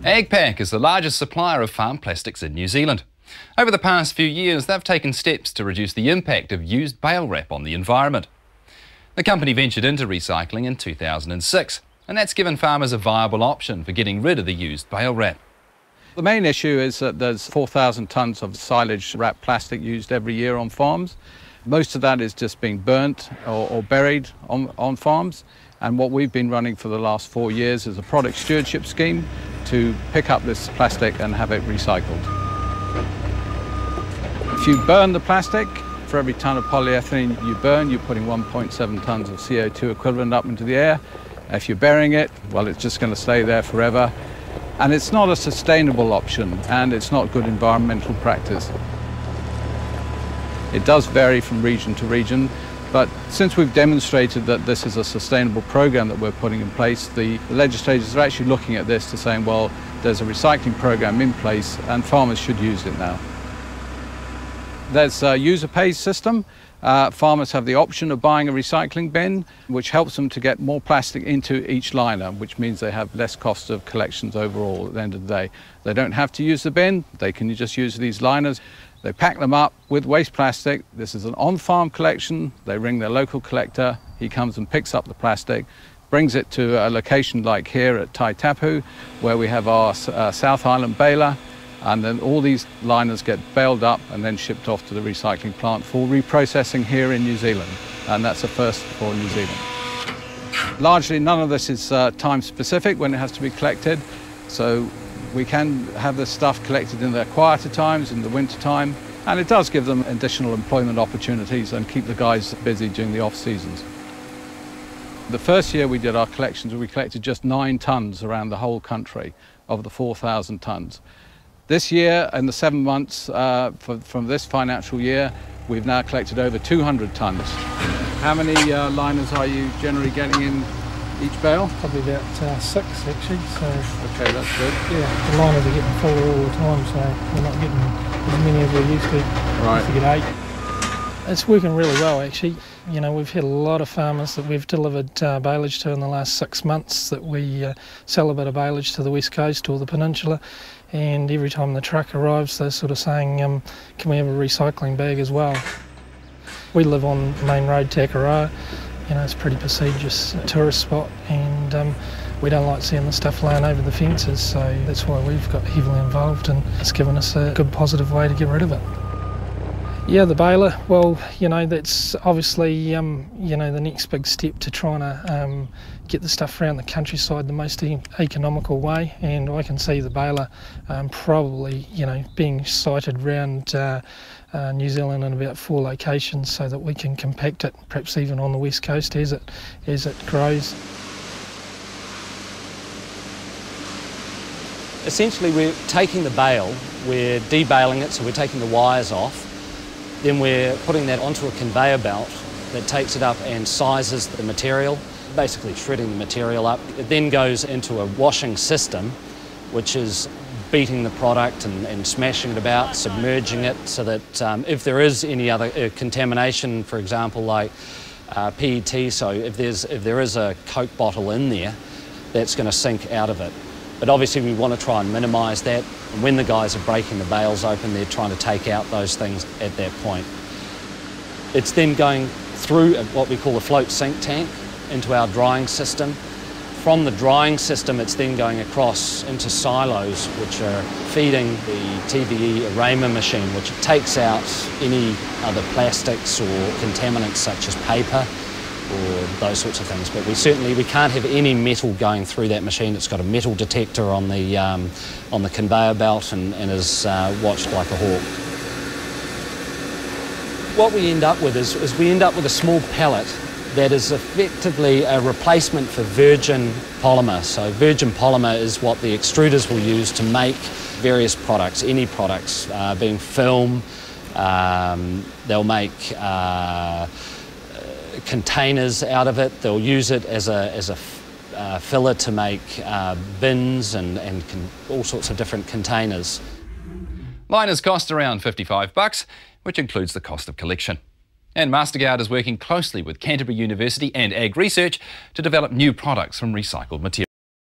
Agpack is the largest supplier of farm plastics in New Zealand. Over the past few years, they've taken steps to reduce the impact of used bale wrap on the environment. The company ventured into recycling in 2006, and that's given farmers a viable option for getting rid of the used bale wrap. The main issue is that there's 4,000 tonnes of silage wrap plastic used every year on farms. Most of that is just being burnt or buried on farms. And what we've been running for the last 4 years is a product stewardship scheme to pick up this plastic and have it recycled. If you burn the plastic, for every tonne of polyethylene you burn, you're putting 1.7 tonnes of CO2 equivalent up into the air. If you're burying it, well, it's just going to stay there forever. And it's not a sustainable option, and it's not good environmental practice. It does vary from region to region, but since we've demonstrated that this is a sustainable program that we're putting in place, the legislators are actually looking at this to saying, well, there's a recycling program in place and farmers should use it now. There's a user pays system. Farmers have the option of buying a recycling bin, which helps them to get more plastic into each liner, which means they have less cost of collections overall at the end of the day. They don't have to use the bin, they can just use these liners. They pack them up with waste plastic. This is an on-farm collection. They ring their local collector. He comes and picks up the plastic, brings it to a location like here at Taitapu, where we have our South Island baler. And then all these liners get baled up and then shipped off to the recycling plant for reprocessing here in New Zealand. And that's a first for New Zealand. Largely none of this is time specific when it has to be collected. So we can have this stuff collected in the quieter times, in the winter time. And it does give them additional employment opportunities and keep the guys busy during the off seasons. The first year we did our collections, we collected just 9 tonnes around the whole country of the 4,000 tonnes. This year, in the 7 months from this financial year, we've now collected over 200 tonnes. How many liners are you generally getting in each bale? Probably about 6 actually. So okay, that's good. Yeah, the liners are getting fuller all the time, so we're not getting as many as we used to. Right. We get 8. It's working really well actually. You know, we've had a lot of farmers that we've delivered baleage to in the last 6 months that we sell a bit of baleage to the west coast or the peninsula, and every time the truck arrives they're sort of saying, can we have a recycling bag as well? We live on Main Road, Takaroa. You know, it's a pretty prestigious tourist spot, and we don't like seeing the stuff laying over the fences, so that's why we've got heavily involved, and it's given us a good positive way to get rid of it. Yeah, the baler, well, you know, that's obviously, you know, the next big step to trying to get the stuff around the countryside the most economical way, and I can see the baler probably, you know, being sited around New Zealand in about 4 locations so that we can compact it, perhaps even on the west coast as it grows. Essentially, we're taking the bale, we're debaling it, so we're taking the wires off. Then we're putting that onto a conveyor belt that takes it up and sizes the material, basically shredding the material up. It then goes into a washing system, which is beating the product and smashing it about, submerging it, so that if there is any other contamination, for example, like PET, so if there is a Coke bottle in there, that's going to sink out of it. But obviously we want to try and minimise that. And when the guys are breaking the bales open, they're trying to take out those things at that point. It's then going through what we call a float sink tank into our drying system. From the drying system, it's then going across into silos, which are feeding the TVE arraimer machine, which takes out any other plastics or contaminants such as paper or those sorts of things. But we can't have any metal going through that machine. It's got a metal detector on the conveyor belt and is watched like a hawk. What we end up with is we end up with a small pellet that is effectively a replacement for virgin polymer. So virgin polymer is what the extruders will use to make various products, any products, being film. They'll make containers out of it. They'll use it as a filler to make bins and all sorts of different containers. Liners cost around $55, which includes the cost of collection. And Masterguard is working closely with Canterbury University and Ag Research to develop new products from recycled material.